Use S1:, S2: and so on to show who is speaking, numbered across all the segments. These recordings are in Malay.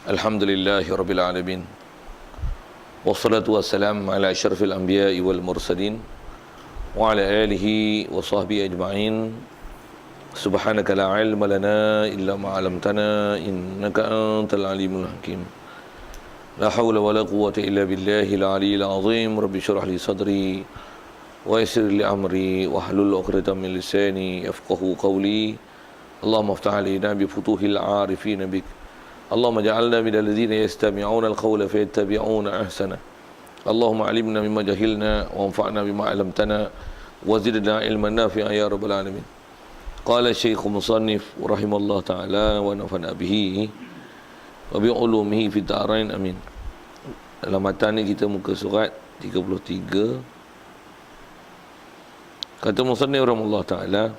S1: Alhamdulillahi Rabbil Alamin. Wassalatu wassalamu ala asyrafil anbiya'i wal mursalin wa ala alihi wa sahbihi ajma'in. Subhanaka la ilma lana illa ma 'allamtana innaka antal alimul hakim. La hawla wa la quwwata illa billahil aliyyil azim. Rabbi shrah li sadri wa yassir li amri wa hlul 'uqdatam min lisani yafqahu qawli. Allahumma iftah 'alaina bi futuhil 'arifin bik. Allahumma ja'alna minal ladzina yastami'una al-qawla fayattabi'una ahsana. Allahumma 'allimna mimma jahilna wa anfa'na bima 'allamtana wa zidna ilman nafi'an ya rabbal alamin. Qala Syekh Musannif rahimallahu ta'ala wa nafa'na bihi wa bi 'ulumihi fid dharain amin. Dalam matan ni kita muka surat 33. Kata Musannif rahimallahu ta'ala,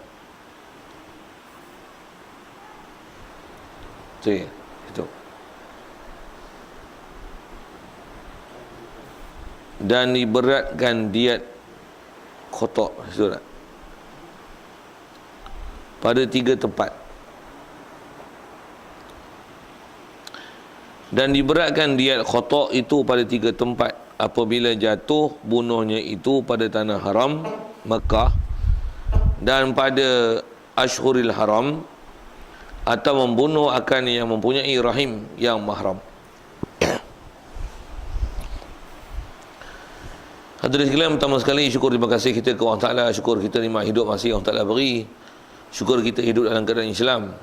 S1: dan diberatkan diat khotok surat pada 3 tempat. Dan diberatkan diat khotok itu pada 3 tempat apabila jatuh bunuhnya itu pada tanah haram Mekah dan pada Ashhuril Haram, atau membunuh akan yang mempunyai rahim yang mahram. Hadirin sekalian, pertama sekali syukur terima kasih kita ke Allah Ta'ala. Syukur kita nikmat hidup masih Allah Ta'ala beri. Syukur kita hidup dalam keadaan Islam,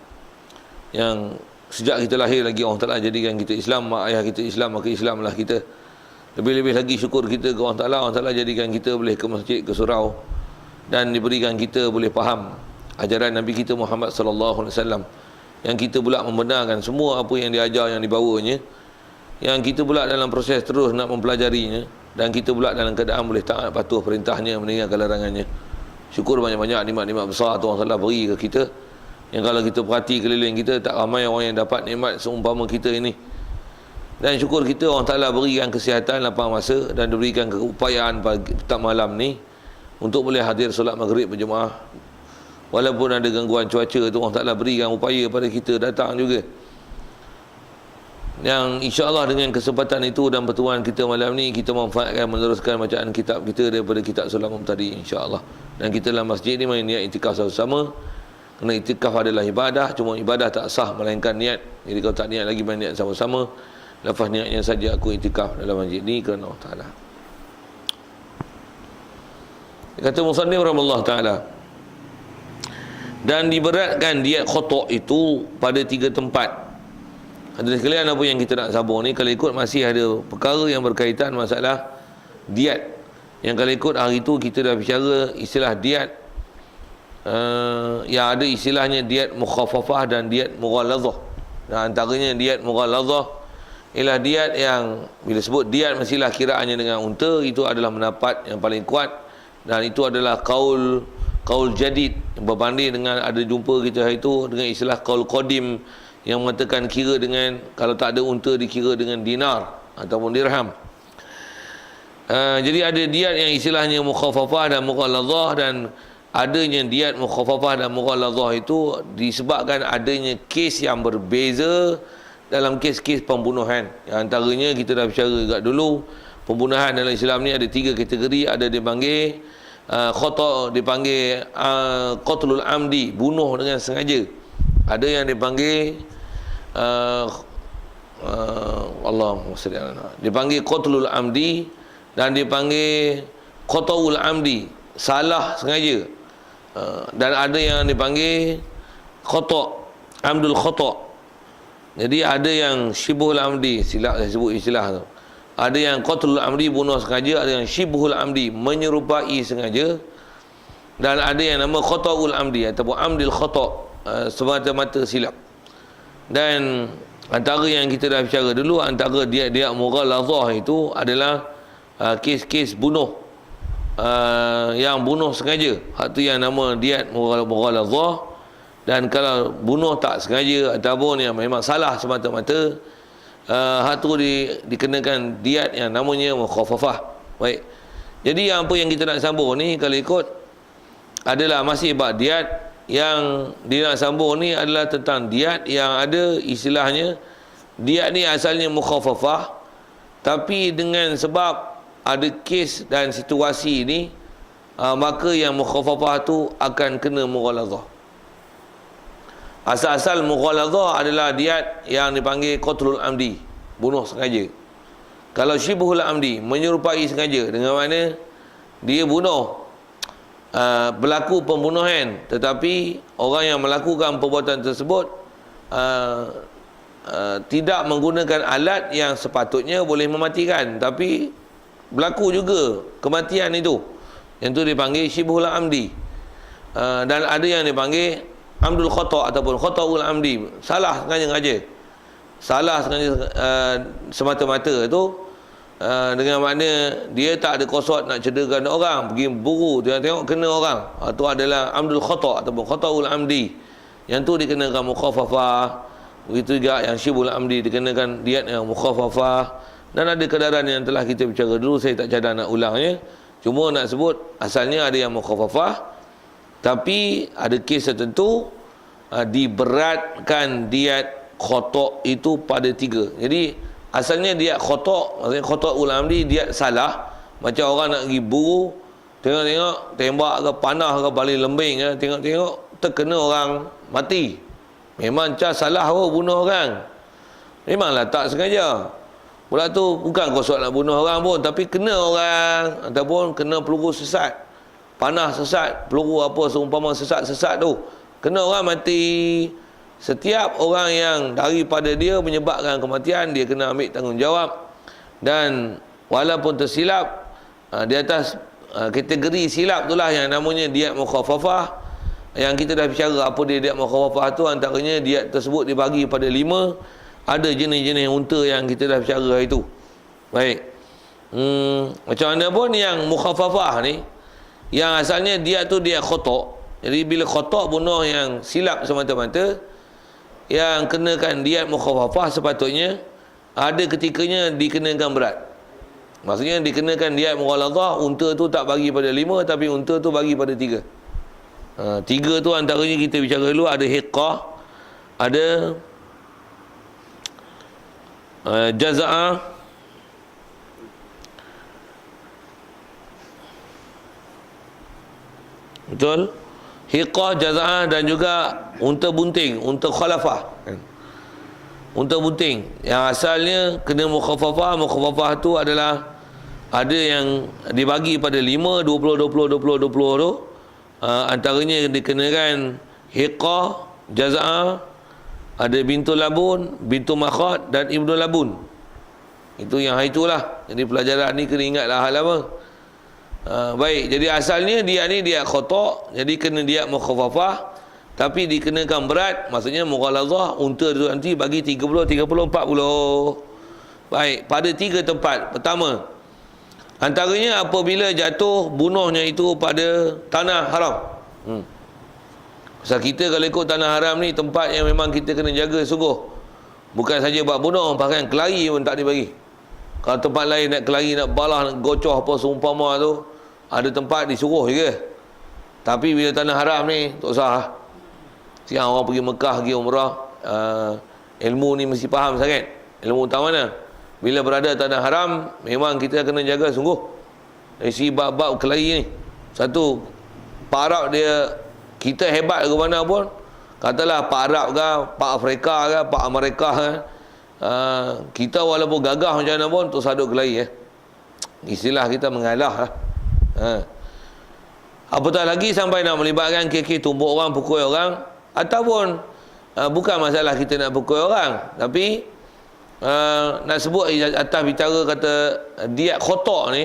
S1: yang sejak kita lahir lagi Allah Ta'ala jadikan kita Islam. Mak ayah kita Islam, maka Islamlah kita. Lebih-lebih lagi syukur kita ke Allah Ta'ala. Allah Ta'ala jadikan kita boleh ke masjid, ke surau, dan diberikan kita boleh faham ajaran Nabi kita Muhammad sallallahu alaihi wasallam, yang kita pula membenarkan semua apa yang diajar, yang dibawanya, yang kita pula dalam proses terus nak mempelajarinya, dan kita pula dalam keadaan boleh taat patuh perintahnya, meninggalkan larangannya. Syukur banyak-banyak nikmat-nikmat besar tu Allah Taala beri ke kita, yang kalau kita perhati keliling kita, tak ramai orang yang dapat nikmat seumpama kita ini. Dan syukur kita Allah Taala berikan kesihatan lapang masa dan diberikan keupayaan petang malam ni untuk boleh hadir solat maghrib berjemaah. Walaupun ada gangguan cuaca tu, Allah Ta'ala berikan upaya pada kita datang juga. Yang insya-Allah dengan kesempatan itu dan pertemuan kita malam ni, kita manfaatkan meneruskan bacaan kitab kita daripada kitab Sulamul tadi, insya-Allah. Dan kita dalam masjid ni main niat iktikaf sama-sama. Kerana iktikaf adalah ibadah, cuma ibadah tak sah melainkan niat. Jadi kalau tak niat lagi main niat sama-sama. Lafaz niatnya saja aku iktikaf dalam masjid ni kerana Allah Ta'ala. Kata musannif rahimahullah ta'ala, dan diberatkan diat khotok itu pada 3 tempat. Hadirin sekalian, apa yang kita nak sabar ni, kalau ikut masih ada perkara yang berkaitan masalah diat. Yang kalau ikut hari tu kita dah bicara istilah diat, yang ada istilahnya diat mukhaffafah dan diat mughaladzah. Dan antaranya diat mughaladzah ialah diat yang bila sebut diat mestilah kiraannya dengan unta. Itu adalah pendapat yang paling kuat, dan itu adalah kaul jadid berbanding dengan ada jumpa kita hari itu dengan istilah qaul qadim yang mengatakan kira dengan, kalau tak ada unta dikira dengan dinar ataupun dirham. Jadi ada diat yang istilahnya mukhaffafah dan mughaladzah, dan adanya diat mukhaffafah dan mughaladzah itu disebabkan adanya kes yang berbeza dalam kes-kes pembunuhan. Yang antaranya kita dah bicara juga dulu, pembunuhan dalam Islam ni ada 3 kategori. Ada dipanggil khata', dipanggil qatlul amdi, bunuh dengan sengaja. Ada yang dipanggil Allahumma shalli ala, dipanggil qatlul amdi, dan dipanggil qata'ul amdi, salah sengaja. Dan ada yang dipanggil khata', amdul khata'. Jadi ada yang syibhul amdi, silap saya sebut istilah tu. Ada yang qatlul amdi, bunuh sengaja. Ada yang syibhul amdi, menyerupai sengaja. Dan ada yang nama khata'ul amdi ataupun amdil khata', semata-mata silap. Dan antara yang kita dah bicara dulu, antara diat-diat mughaladzah itu adalah kes-kes bunuh, yang bunuh sengaja. Hak tu yang nama diat mughaladzah. Dan kalau bunuh tak sengaja ataupun yang memang salah semata-mata, hak tu dikenakan diat yang namanya mukhaffafah. Baik. Jadi apa yang kita nak sambung ni, kalau ikut adalah masih bab diat. Yang dia nak sambung ni adalah tentang diat yang ada istilahnya dia ni asalnya mukhaffafah, tapi dengan sebab ada kes dan situasi ni, maka yang mukhaffafah tu akan kena mughaladzah. Asal-asal mughaladzah adalah diat yang dipanggil qatlul amdi, bunuh sengaja. Kalau syibhul amdi, menyerupai sengaja, dengan mana dia bunuh, berlaku pembunuhan, tetapi orang yang melakukan perbuatan tersebut tidak menggunakan alat yang sepatutnya boleh mematikan, tapi berlaku juga kematian itu. Yang tu dipanggil syibhul amdi. Dan ada yang dipanggil amdul khata' ataupun khata'ul amdi, salah sengaja. Salah sengaja semata-mata itu, dengan makna dia tak ada qasad nak cederakan orang, pergi buru tengok kena orang. Itu adalah amdul khata' ataupun khata'ul amdi. Yang tu dikenakan mukhaffafah. Begitu juga yang syibhul amdi dikenakan diat yang mukhaffafah. Dan ada kedaran yang telah kita bicara dulu, saya tak cadang nak ulangnya. Cuma nak sebut asalnya ada yang mukhaffafah, tapi ada kes tertentu diberatkan diat khata' itu pada 3. Jadi asalnya diat khata', maksudnya khata'ul amdi, diat salah. Macam orang nak pergi buru, tengok-tengok tembak ke panah ke balik lembing ke, tengok-tengok terkena orang mati. Memang salah bunuh orang. Memanglah tak sengaja. Pula tu bukan kosok nak bunuh orang pun, tapi kena orang, ataupun kena peluru sesat, panah sesat, peluru apa seumpama sesat-sesat tu, kena orang mati. Setiap orang yang daripada dia menyebabkan kematian, dia kena ambil tanggungjawab. Dan walaupun tersilap, di atas kategori silap itulah yang namanya diat mukhaffafah. Yang kita dah bicara apa dia diat mukhaffafah tu, antaranya diat tersebut dibagi pada 5. Ada jenis-jenis unta yang kita dah bicara itu. Baik. Macam mana pun yang mukhaffafah ni, yang asalnya diat tu diat khata'. Jadi bila khata' bunuh yang silap semata-mata, yang kenakan diat mukhaffafah sepatutnya ada ketikanya dikenakan berat. Maksudnya dikenakan diat mughaladzah, unta tu tak bagi pada 5, tapi unta tu bagi pada 3. 3 tu antaranya kita bicara dulu, ada hiqqah, ada jaza'ah, betul, hiqqah, jaza'ah, dan juga unta bunting, unta khalafah, unta bunting yang asalnya kena mukhaffafah. Mukhaffafah tu adalah ada yang dibagi pada 5, 20, 20, 20, 20 tu. Antaranya dikenakan hiqqah, jaza'ah, ada bintul labun, bintul makhad, dan ibnul labun. Itu yang itulah. Jadi pelajaran ni kena ingatlah hal apa. Baik, jadi asalnya dia ni dia khata', jadi kena dia mukhaffafah, tapi dikenakan berat, maksudnya mughaladzah. Unta tu nanti bagi 30, 30, 40. Baik, pada 3 tempat. Pertama, antaranya apabila jatuh bunuhnya itu pada tanah haram. Pasal kita kalau ikut tanah haram ni, tempat yang memang kita kena jaga sungguh. Bukan saja buat bunuh, bahkan kelari pun tak dibagi. Kalau tempat lain nak kelari, nak balah, nak gocoh apa seumpama tu, ada tempat disuruh je. Tapi bila tanah haram ni, tak usah. Siang orang pergi Mekah, pergi umrah, ilmu ni mesti faham sangat. Ilmu utama mana? Bila berada tanah haram, memang kita kena jaga sungguh. Dari si bab-bab kelari ni. Satu, Pak Arab dia, kita hebat ke mana pun, katalah Pak Arab ke, Pak Afrika ke, Pak Amerika ke, kita walaupun gagah macam mana pun, terus aduk kelari. Istilah kita mengalah lah. Apatah lagi sampai nak melibatkan kekeh tumbuk orang, pukul orang, ataupun bukan masalah kita nak pukul orang, tapi nak sebut atas bicara kata diat khata' ni,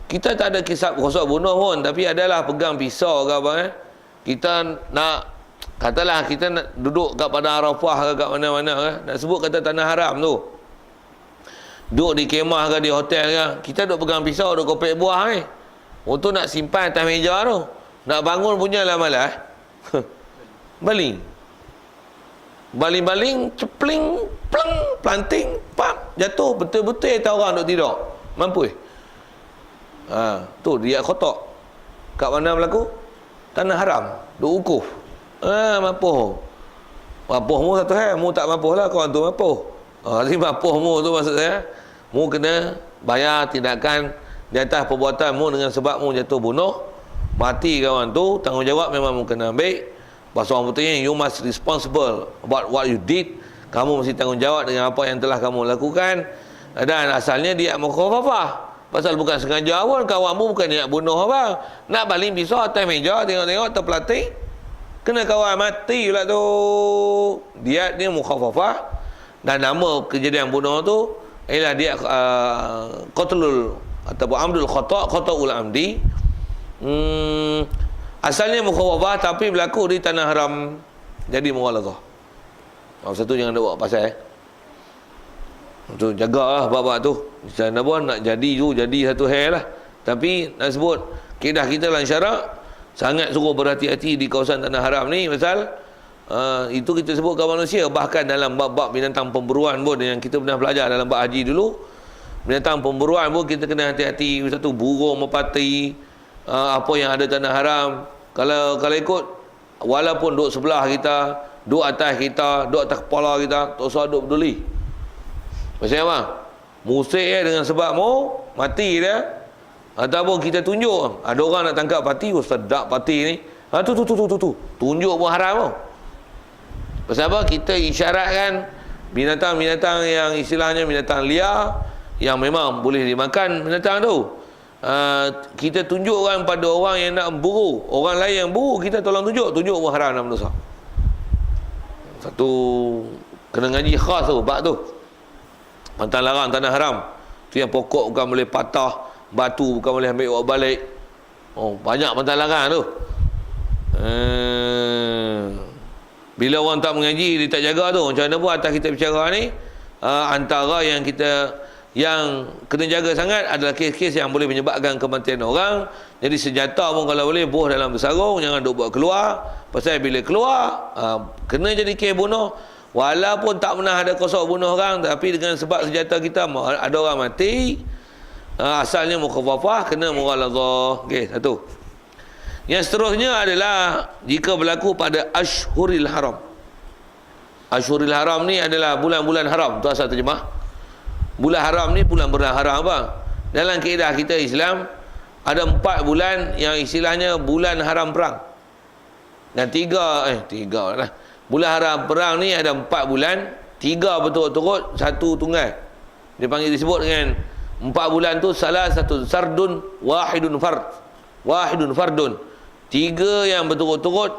S1: kita tak ada kisah kosok bunuh pun, tapi adalah pegang pisau ke apa, kita nak, katalah kita nak duduk kat Padang Arafah ke kat mana-mana ke, nak sebut kata tanah haram tu, duduk di kemah ke di hotel ke, kita duduk pegang pisau, duduk kopek buah ni, untuk nak simpan atas meja tu, nak bangun punya lah malah baling, baling-baling, cepling, pleng, planting, pap, jatuh, betul-betul tak orang duduk tidur, mampu. Tu dia khata'. Kat mana berlaku? Tanah haram, duk ukuf. Mampu. Mampu mu satu hal, mu tak mampu lah, kau tu mampu. Riba mu tu maksud saya, mu kena bayar tindakan di atas perbuatan mu dengan sebab mu jatuh bunuh, mati kawan tu, tanggungjawab memang mu kena ambil. Bahasa orang putihnya, you must responsible about what you did. Kamu mesti tanggungjawab dengan apa yang telah kamu lakukan. Dan asalnya dia mukhafafah. Pasal bukan sengaja pun, kawanmu bukan niat bunuh apa. Nak baling pisau atas meja, tengok-tengok terpelatik, kena kawan mati pula tu. Dia mukhafafah. Dan nama kejadian bunuh tu ialah dia qatlul ataupun amdul khata', qata'ul amdi. Asalnya mukhafafah tapi berlaku di tanah haram, jadi mughalazah. Satu jangan nak buat pasal tu, jagalah bab-bab tu. Macam pun nak jadi tu jadi satu hal lah. Tapi nak sebut kaedah kita dalam syarak sangat suruh berhati-hati di kawasan tanah haram ni. Pasal itu kita sebutkan manusia. Bahkan dalam bab-bab binatang pemburuan pun, yang kita pernah belajar dalam bab haji dulu, binatang pemburuan pun kita kena hati-hati. Satu, burung merpati, apa yang ada tanah haram, kalau ikut, walaupun duduk sebelah kita, duduk atas kita, duduk atas kepala kita, tak usah duduk peduli. Maksudnya apa? Musik dengan sebab mau mati dia. Ataupun kita tunjuk, ada orang nak tangkap pati, sedap pati ni, tu tunjuk pun haram tau. Pasal apa? Kita isyaratkan binatang-binatang yang istilahnya binatang liar, yang memang boleh dimakan binatang tu, kita tunjukkan pada orang yang nak buru. Orang lain yang buru, kita tolong tunjuk pun haram dalam dosa. Satu kena ngaji khas tu bab tu. Pantang larang tanah haram tu, yang pokok bukan boleh patah, batu bukan boleh ambil buat balik. Banyak pantang larang tu. Bila orang tak mengaji, dia tak jaga tu, macam mana pun atas kita bicara ni, antara yang kita yang kena jaga sangat adalah kes-kes yang boleh menyebabkan kematian orang. Jadi senjata pun kalau boleh buh dalam bersarung, jangan duk buat keluar. Pasal bila keluar, kena jadi kes bunuh. Walaupun tak pernah ada kosok bunuh orang, tapi dengan sebab senjata kita ada orang mati, asalnya mukhafafah, kena mughalazah. Okey, satu. Yang seterusnya adalah jika berlaku pada Ashhuril Haram. Ashhuril Haram ni adalah bulan-bulan haram. Tu asal terjemah. Bulan haram ni bulan haram apa? Dalam kaedah kita Islam ada 4 bulan yang istilahnya bulan haram perang. Dan 3 lah. Bulan haram perang ni ada 4 bulan, 3 berturut-turut, 1 tunggal. Dia panggil, disebut dengan 4 bulan tu salah satu sardun wahidun fardun. 3 yang berturut-turut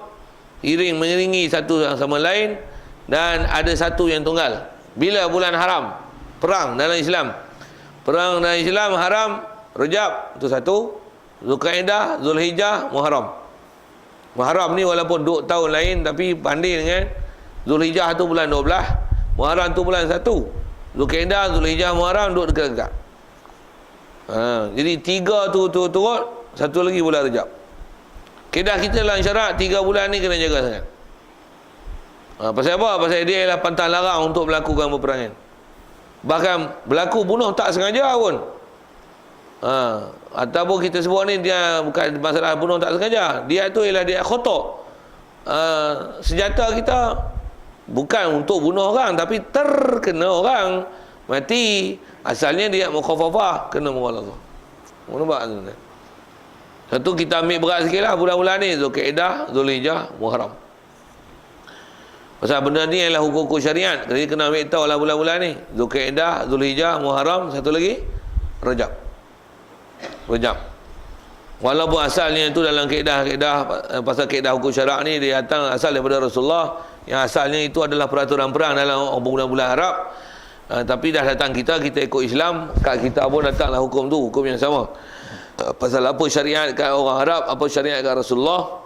S1: mengiringi satu sama lain, dan ada 1 yang tunggal. Bila bulan haram perang dalam Islam? Perang dalam Islam haram Rejab, itu 1, Zulkaidah, Zulhijjah, Muharram. Muharram ni walaupun 2 tahun lain, tapi banding dengan Zulhijjah tu bulan 12, Muharram tu bulan 1. Zulkaidah, Zulhijjah, Muharram duduk dekat-dekat. Jadi 3 tu turut, 1 lagi bulan Rejab. Kedah kita dalam syarat 3 bulan ni kena jaga sangat. Pasal apa? Pasal dia ialah pantang larang untuk melakukan peperangan. Bahkan berlaku bunuh tak sengaja pun. Ataupun kita sebut ni dia bukan masalah bunuh tak sengaja, dia tu ialah dia khata'. Senjata kita bukan untuk bunuh orang, tapi terkena orang mati, asalnya dia mukhafafah, kena mughalazah. Nampak tuan-tuan? Satu, kita ambil berat sikit lah bulan-bulan ni, Zulkaidah, Zulhijjah, Muharram. Pasal benda ni adalah hukum-hukum syariat, jadi kena ambil tahu lah bulan-bulan ni, Zulkaidah, Zulhijjah, Muharram, satu lagi Rejab. Walaupun asalnya itu dalam kaedah pasal kaedah hukum syarak ni dia datang asal daripada Rasulullah, yang asalnya itu adalah peraturan perang dalam bulan-bulan Arab. Tapi dah datang kita ikut Islam, kat kita pun datanglah hukum tu, hukum yang sama. Pasal apa syariat kat orang Arab, apa syariat kat Rasulullah,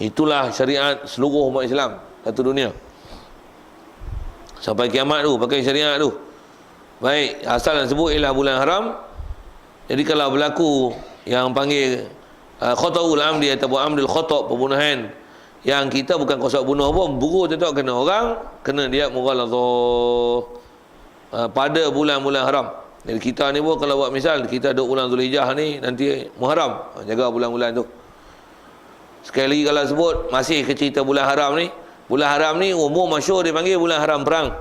S1: itulah syariat seluruh umat Islam satu dunia sampai kiamat tu, pakai syariat tu. Baik, asal yang sebut ialah bulan haram. Jadi kalau berlaku yang panggil khata'ul amdi ataupun amdil khata', pembunuhan yang kita bukan kosok bunuh pun, buru tetap kena orang, kena dia mughalazah pada bulan-bulan haram. Jadi kita ni pun kalau buat misal kita duduk bulan Zulhijjah ni, nanti Muharram, jaga bulan-bulan tu. Sekali lagi kalau sebut masih ke cerita bulan haram ni, bulan haram ni umum masyhur dia panggil bulan haram perang.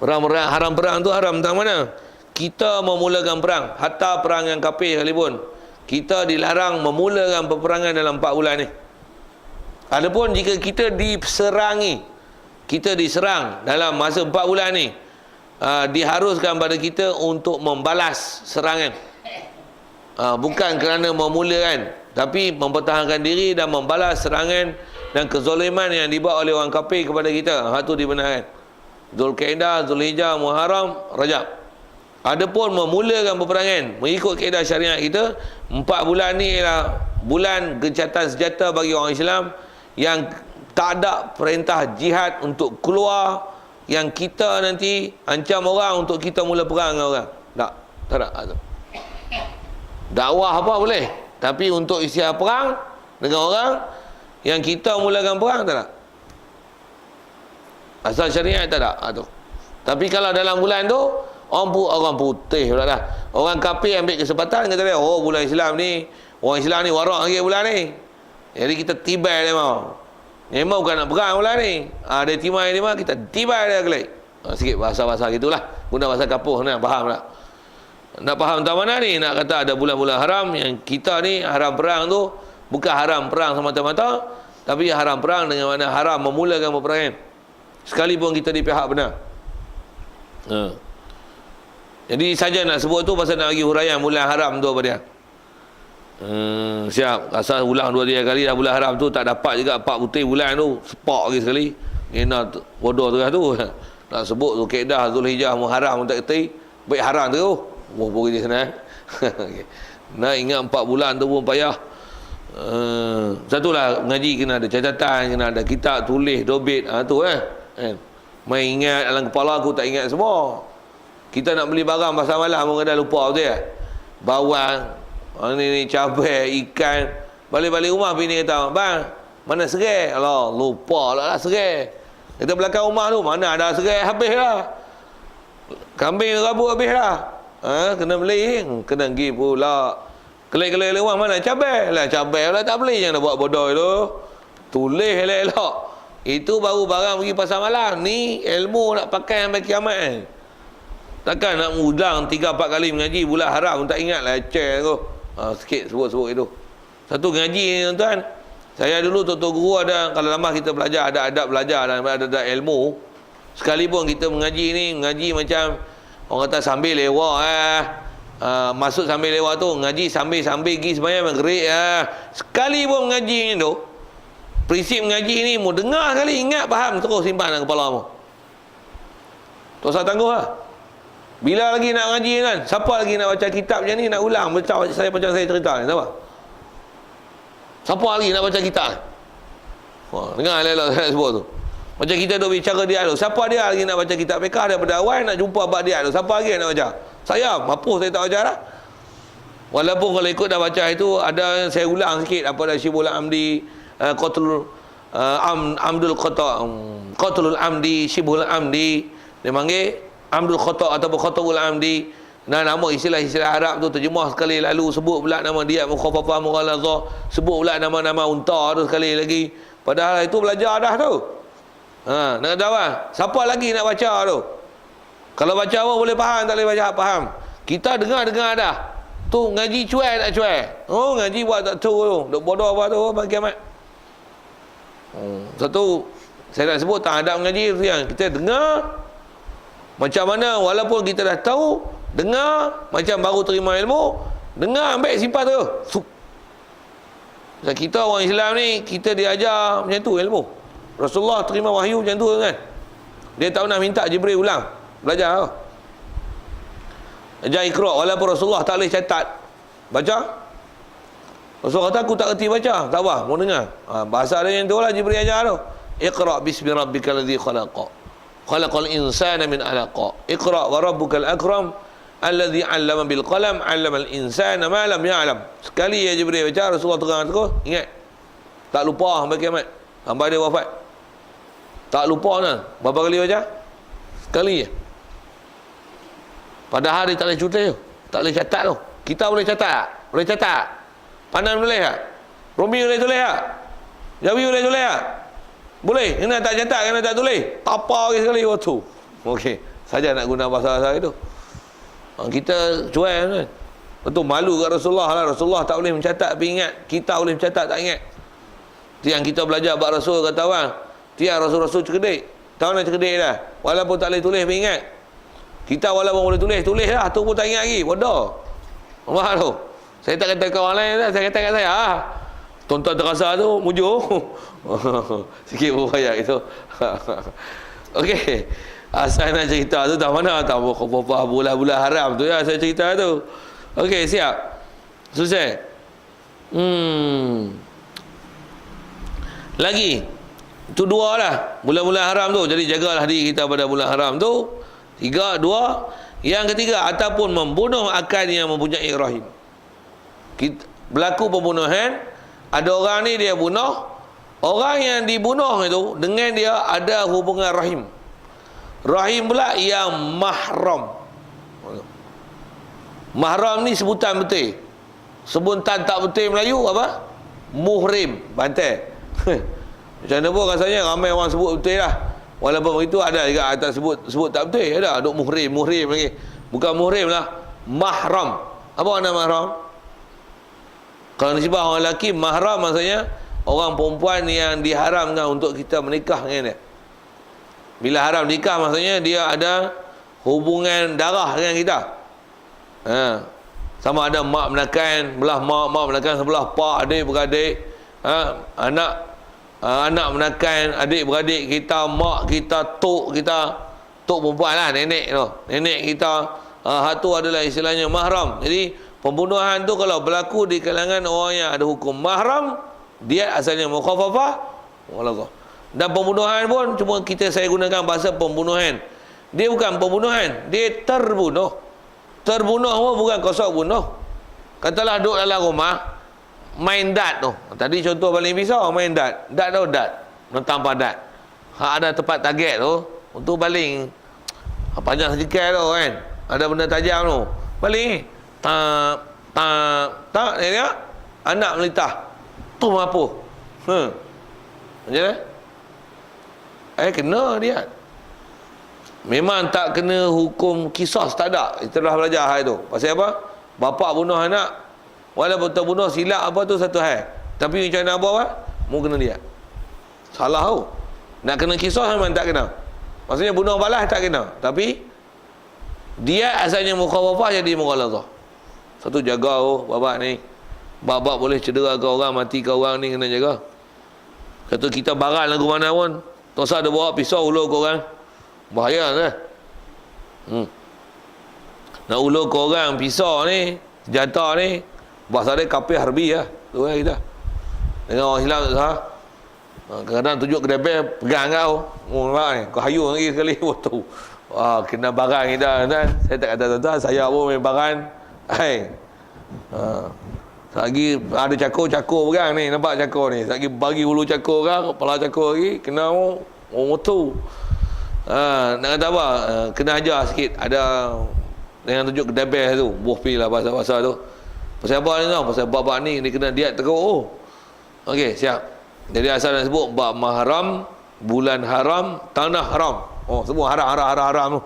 S1: Perang-perang, haram perang tu haram tentang mana? Kita memulakan perang. Hatta perang yang kafir sekalipun, kita dilarang memulakan peperangan dalam 4 bulan ni. Adapun jika kita diserangi, kita diserang dalam masa 4 bulan ni, diharuskan pada kita untuk membalas serangan. Bukan kerana memulakan, tapi mempertahankan diri dan membalas serangan dan kezaliman yang dibuat oleh orang kafir kepada kita. Hak tu dibenarkan. Zulkaidah, Zulhijjah, Muharram, Rajab. Adapun memulakan peperangan mengikut kaedah syariat kita, 4 bulan ni ialah bulan gencatan senjata bagi orang Islam yang tak ada perintah jihad untuk keluar, yang kita nanti ancam orang untuk kita mula perang dengan orang. Tak ada. Dakwah apa boleh, tapi untuk istiar perang dengan orang yang kita mulakan perang, tak ada. Asal syariat tak ada. Tu. Tapi kalau dalam bulan tu, orang putih pula dah. Orang kafir ambil kesempatan, kata dia, oh bulan Islam ni, orang Islam ni warak lagi bulan ni. Jadi kita tibai dia mau. Memang bukan nak perang bulan ni. Dia timai dia mah, kita tibai dia kelai. Sikit bahasa-bahasa gitulah. Guna bahasa kapuh ni, faham tak? Nak faham tentang mana ni? Nak kata ada bulan-bulan haram yang kita ni haram perang tu, bukan haram perang semata-mata, tapi haram perang dengan mana haram memulakan peperangan. Sekalipun kita di pihak benar. Jadi saja nak sebut tu pasal nak bagi huraian bulan haram tu apa dia. Siap. Asal ulang 2-3 kali dah bulan haram tu, tak dapat juga 4 putih bulan tu. Sepak lagi sekali. Kena bodoh tengah tu. Nak sebut tu kaedah Zulhijjah, Muharram tak kerti. Baik haram tu. Pergi di sana. Okay. Nak ingat 4 bulan tu pun payah. Satulah mengaji kena ada catatan, kena ada kitab tulis, dobit. Tu main ingat dalam kepala aku, tak ingat semua. Kita nak beli barang pasal malam pun kadang lupa betul ya. Bawang, ni cabai, ikan. Balik-balik rumah bini kata, bang, mana serai? Alah, lupa lah serai. Kita belakang rumah tu, mana ada serai, habis lah. Kambing rabuk habis lah. Kena beli, kena pergi pula. Kelai-kelai lewat mana cabai? Lah cabai lah tak beli, jangan buat bodoh tu. Tulis elok-elok. Itu baru barang pergi pasar malam. Ni ilmu nak pakai sampai kiamat. Takkan nak udang 3-4 kali mengaji bulan haram tak ingat lah leceh tu. Sikit sebut-sebut itu. Satu ngaji ni tuan-tuan. Saya dulu tuan guru ada, kalau lama kita belajar, ada adab belajar dan ada ilmu. Sekalipun kita mengaji macam orang kata sambil lewat masuk sambil lewat tu, ngaji sambil pergi sembahyang maghrib sekali pun mengaji ni tu, prinsip mengaji ni mu dengar sekali, ingat, faham, terus simpan dalam kepala mu. Tak usah tangguh lah. Bila lagi nak ngaji kan, siapa lagi nak baca kitab macam ni, nak ulang macam saya cerita ni, tahu tak? Siapa lagi nak baca kitab ni? Dengar elok saya sebut tu. Macam kita duk bicara dia tu, siapa dia lagi nak baca kitab fiqh daripada awal nak jumpa bab dia tu, siapa lagi nak baca? Saya, mapuh saya tak baca dah. Walaupun kalau ikut dah baca itu, ada saya ulang sikit apa dah Syibul Amdi, Qatlul Amdul Qata, Qatlul Amdi, Syibul Amdi, dia panggil Amdul Qata ataupun Qatul Amdi. Nama istilah-istilah Arab tu terjemah sekali, lalu sebut pula nama dia Mukhaffafah Mughalazah, sebut pula nama-nama unta tu sekali lagi. Padahal itu belajar dah tu. Nak kata apa? Siapa lagi nak baca tu? Kalau baca apa boleh faham, tak boleh baca faham. Kita dengar dah. Tu ngaji cuai tak cuai. Ngaji buat tak tahu tu. Duk bodoh apa tu bagi amat. Satu saya nak sebut tak ada mengaji tu yang kita dengar macam mana, walaupun kita dah tahu, dengar macam baru terima ilmu, dengar ambil simpan tu. Kita orang Islam ni, kita diajar macam tu ilmu. Rasulullah terima wahyu macam tu kan. Dia tak pernah minta Jibril ulang. Belajar tau. Ajar Iqra, walaupun Rasulullah tak boleh catat. Baca. Rasulullah kata aku tak kerti baca. Tak apa, mau dengar. Bahasa dia yang tu lah Jibril ajar tu. Iqra bismi rabbikal ladzi khalaqa. Khalaqal insana min 'alaqa. Iqra wa rabbukal akram alladzi 'allama bil qalam 'allamal insana ma lam ya'lam. Sekali ya Jibril baca, Rasulullah terang terus, ingat. Tak lupa sampai kiamat. Sampai dia wafat. Tak lupa nah. Berapa kali baca? Sekali je. Padahal dia tak boleh cutai tu. Tak boleh catat tu. Kita boleh catat tak? Boleh catat. Panan boleh tak? Rumi boleh tulis tak? Jawi boleh tulis tak? Boleh. Kena tak catat, kena tak tulis. Tak apa lagi sekali waktu. Okey. saja nak guna bahasa itu. Kita cuai kan. Betul, malu kat Rasulullah lah. Rasulullah tak boleh mencatat tapi ingat. Kita boleh mencatat tak ingat. Itu yang kita belajar bab Rasul kata orang. Tiang Rasul-Rasul cerdik. Tahu nak cerdik dah. Walaupun tak boleh tulis tapi ingat. Kita walaupun boleh tulis lah. Tu pun tak ingat lagi. Bodoh. Faham tu? Saya tak kata kat orang lain dah. Saya kata kat saya. Tuan-tuan terasa tu mujur. Sikit berbahaya itu. Okey. Asal nak cerita tu tak mana. Tak apa-apa bulan-bulan haram tu ya saya cerita tu. Okey, siap. Selesai. Lagi. Itu dua lah. Bulan-bulan haram tu. Jadi jagalah diri kita pada bulan haram tu. 3, 2. Yang ketiga, ataupun membunuh akan yang mempunyai rahim. Berlaku pembunuhan. Ada orang ni dia bunuh. Orang yang dibunuh itu dengan dia ada hubungan rahim. Rahim pula yang mahram. Mahram ni sebutan betul. Sebutan tak betul Melayu apa? Muhrim. Bantai. Macam mana pun rasanya ramai orang sebut betul lah. Walaupun begitu ada juga tak sebut tak betul. Ada duk muhrim lagi. Bukan muhrim lah. Mahram. Apa makna mahram? Kalau nisbah orang lelaki, mahram maksudnya orang perempuan yang diharamkan untuk kita menikah dengan dia. Bila haram nikah maksudnya dia ada hubungan darah dengan kita. Sama ada mak menakan belah mak menakan sebelah pak, adik beradik, anak menakan adik beradik kita, mak kita, tok perempuan lah, nenek tu. Nenek kita, hak tu adalah istilahnya mahram. Jadi pembunuhan tu kalau berlaku di kalangan orang yang ada hukum mahram, dia asalnya mukhaffafah. Dan pembunuhan pun cuma saya gunakan bahasa pembunuhan. Dia bukan pembunuhan, dia terbunuh. Terbunuh pun bukan kosong bunuh. Katalah duduk dalam rumah main dart tu. Tadi contoh paling pisau main dart. Dart tu dart. Mentang padat. Ada tempat target tu untuk baling. Panjang sedikit tu kan. Ada benda tajam tu. Baling. Tak dia tengok anak melitah. Tu mampu. Macam mana? Kena dia. Memang tak kena hukum kisah, tak ada. Kita dah belajar hal itu. Pasal apa? Bapa bunuh anak, walaupun terbunuh silap apa tu satu hal. Tapi macam mana apa? Mu kena dia. Salah tu. Nak kena kisah memang tak kena. Maksudnya bunuh balas tak kena. Tapi dia asalnya mukhawafah jadi mughalazah. Satu jaga babak ni. Babak boleh cedera ke orang, mati ke orang ni kena jaga. Kata kita baral lagu mana pun, tak usah ada bawa pisau ulur ke orang. Bahaya lah. Nak ulur ke orang pisau ni, senjata ni, bahasa dia kapir harbi lah. Tu kan kita. Dengan orang Islam tak sah. Kadang-kadang tunjuk kedai pegang kau. Nampak ni. Kau hayung lagi sekali. Tu. Kena barang kita kan. Saya tak kata tuan-tuan, saya pun main barang. Lagi ada cakor pegang ni. Nampak cakor ni. Lagi bagi hulu cakor kan, kepala cakor lagi. Kena motor. Nak kata apa? Kena ajar sikit. Ada dengan tunjuk kedai tu. Buah pi lah bahasa-bahasa tu. Pasal apa ni tau? Pasal bab ni dia kena diat teruk. Okey, siap. Jadi asal nak sebut bab mahram, bulan haram, tanah haram. Semua haram tu.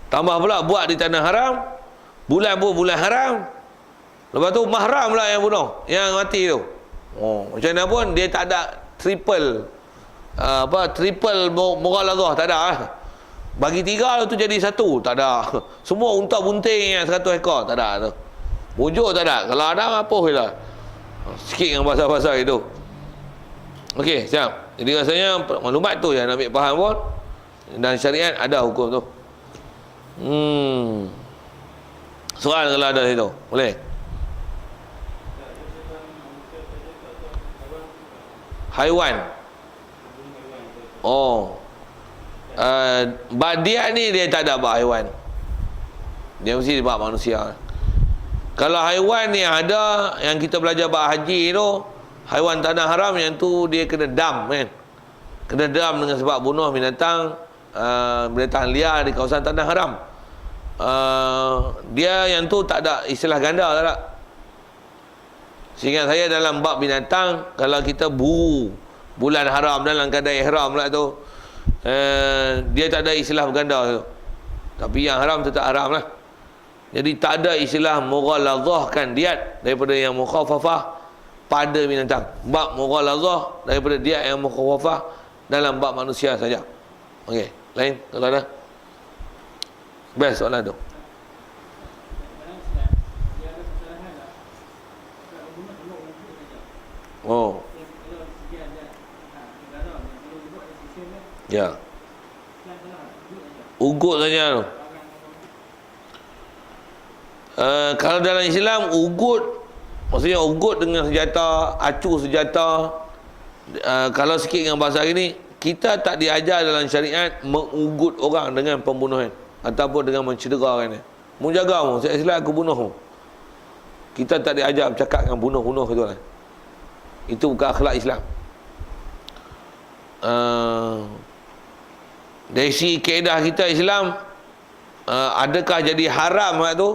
S1: Tambah pula buat di tanah haram, bulan pun bulan haram. Lepas tu mahram pula yang bunuh, yang mati tu. Macam mana pun dia tak ada triple mughalazah, tak ada lah. Bagi 3 tu jadi 1, tak ada. Semua unta bunting yang 100 ekor, tak ada tu. Bujuk tak ada. Kalau ada apa lah. Sikit dengan bahasa-bahasa itu. Okey, siap. Jadi rasanya maklumat tu yang nak ambil faham pun. Dan syariat ada hukum tu. Soal kalau ada situ. Boleh? Haiwan. Dia ni dia tak ada bab haiwan. Dia mesti bab manusia. Kalau haiwan ni ada yang kita belajar bab haji tu, haiwan tanah haram yang tu dia kena dam kan. Kena dam dengan sebab bunuh binatang liar di kawasan tanah haram. Dia yang tu tak ada istilah ganda, tak ada. Seingat saya dalam bab binatang, kalau kita buru bulan haram dalam keadaan ihram pula tu, dia tak ada istilah berganda tu. Tapi yang haram tetap haram lah. Jadi tak ada istilah mughaladzahkan diat daripada yang mukhafafah pada binatang. Bab mughaladzah daripada diat yang mukhafafah dalam bab manusia saja. Okey, lain kalau ada. Best soalan tu. Oh. Ya. Ugut saja tu. Kalau dalam Islam ugut, maksudnya ugut dengan senjata, acu senjata. Kalau sikit dengan bahasa hari ni, kita tak diajar dalam syariat mengugut orang dengan pembunuhan ataupun dengan mencederakan dia. Mu jaga mu, saya silap aku bunuh mu. Kita tak diajar bercakap dengan bunuh-bunuh itu lah. Itu bukan akhlak Islam. Dari segi kaedah kita Islam, adakah jadi haram hak tu?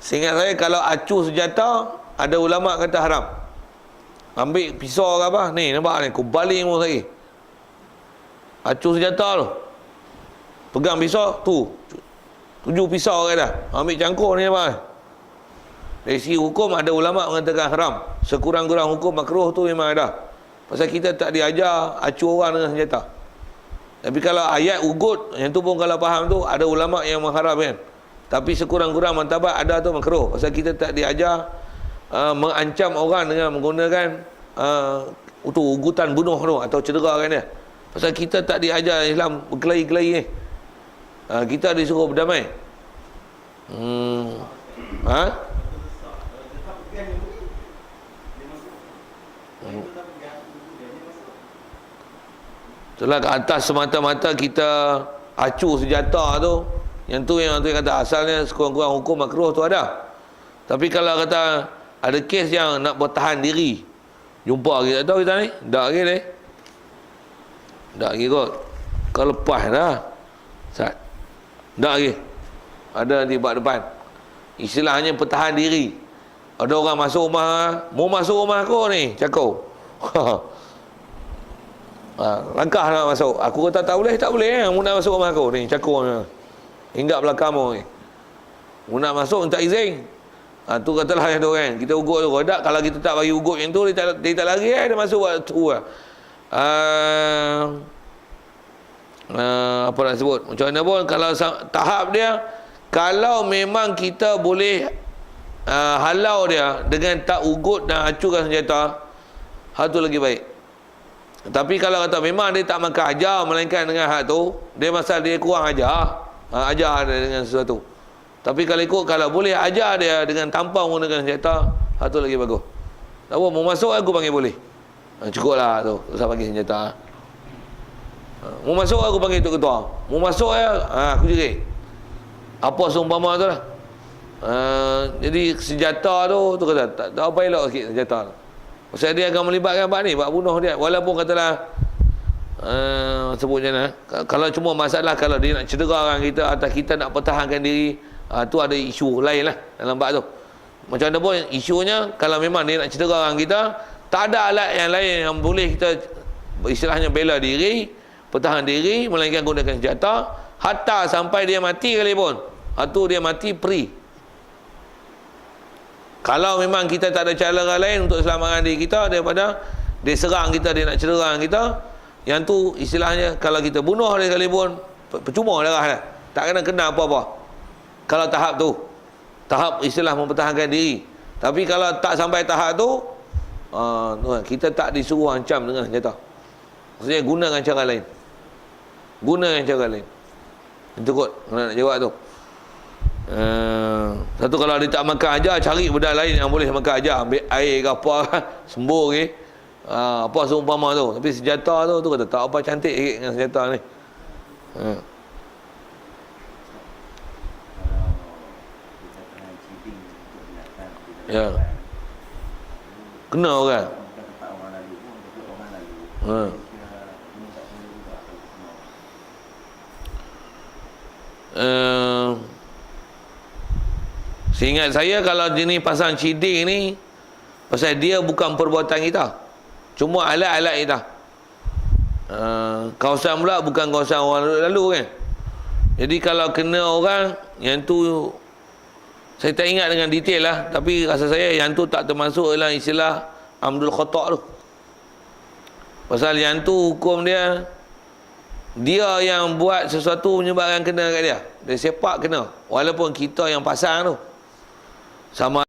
S1: Seingat saya kalau acu senjata, ada ulama kata haram. Ambil pisau ke apa, ni nampak ni, aku baling mu lagi. Acu senjata tu, pegang pisau tu, 7 pisau ke dah, ambil cangkul ni apa. Dari segi hukum ada ulama mengatakan haram. Sekurang-kurang hukum makruh tu memang ada. Pasal kita tak diajar acu orang dengan senjata. Tapi kalau ayat ugut, yang tu pun kalau faham tu, ada ulama yang mengharamkan. Tapi sekurang-kurang martabat ada tu makruh. Pasal kita tak diajar mengancam orang dengan menggunakan ugutan bunuh tu atau cederakan dia. Pasal kita tak diajar Islam berkelahi-kelahi ni. Kita disuruh berdamai. Itulah ke atas semata-mata kita acu senjata tu, yang tu kata asalnya sekurang-kurang hukum makruh tu ada. Tapi kalau kata ada kes yang nak bertahan diri, jumpa lagi tak tahu kita ni, tak lagi ni, tak lagi kot, kau lepas dah Ustaz, tak lagi ada nanti bak depan, istilahnya bertahan diri. Ada orang masuk rumah, mau masuk rumah aku ni, cakap langkah nak masuk, aku kata tak boleh mu nak masuk rumah aku ni, cakap ni, hinggap belakang mu ni, mu nak masuk minta izin. Tu katalah yang tu kan, kita ugut tu, tak, kalau kita tak bagi ugut yang tu, dia tak lari dia masuk waktu lah. Apa nak sebut, macam mana pun, kalau tahap dia, kalau memang kita boleh halau dia dengan tak ugut dan acukan senjata, hal tu lagi baik. Tapi kalau kata memang dia tak makan ajar, melainkan dengan hak tu, dia masal dia kurang ajar, ajar dia dengan sesuatu. Tapi kalau ikut, kalau boleh ajar dia dengan tanpa menggunakan senjata, hak tu lagi bagus. Tak apa, mau masuk aku panggil boleh, cukup lah tu, tak usah panggil senjata. Mau masuk aku panggil Tok Ketua, mau masuk aku jerit. Apa seumpama tu lah. Jadi senjata tu kata tak apa elok sikit senjata tu. Pasal dia akan melibatkan bab ni, bab bunuh dia. Walaupun katalah sebut macam mana, kalau cuma masalah kalau dia nak cedera orang kita atau kita nak pertahankan diri, tu ada isu lain lah dalam bab tu. Macam mana pun isunya, kalau memang dia nak cedera orang kita, tak ada alat yang lain yang boleh kita istilahnya bela diri, pertahan diri, melainkan gunakan senjata. Hatta sampai dia mati sekalipun, tu dia mati free. Kalau memang kita tak ada cara lain untuk selamatkan diri kita daripada dia serang kita, dia nak cedera kita, yang tu istilahnya kalau kita bunuh dia sekalipun, percuma darah dah, tak kena apa-apa. Kalau tahap tu, tahap istilah mempertahankan diri. Tapi kalau tak sampai tahap tu, kita tak disuruh ancam dengan senjata. Maksudnya gunakan cara lain, gunakan cara lain. Itu kot nak jawab tu. Satu, kalau dia tak makan ajar, cari benda lain yang boleh makan ajar, ambil air ke apa, sembur ke, apa seumpama tu. Tapi senjata tu kata tak apa, cantik sikit dengan senjata ni. Ya, kena orang. Seingat saya kalau jenis pasang ciding ni, pasal dia bukan perbuatan kita, cuma alat-alat kita. kawasan pula bukan kawasan orang lalu kan. Jadi kalau kena orang yang tu, saya tak ingat dengan detail lah, tapi rasa saya yang tu tak termasuk dalam istilah amdul khata' tu. Pasal yang tu hukum dia yang buat sesuatu menyebabkan kena kat dia. Dia sepak kena. Walaupun kita yang pasang tu. Sama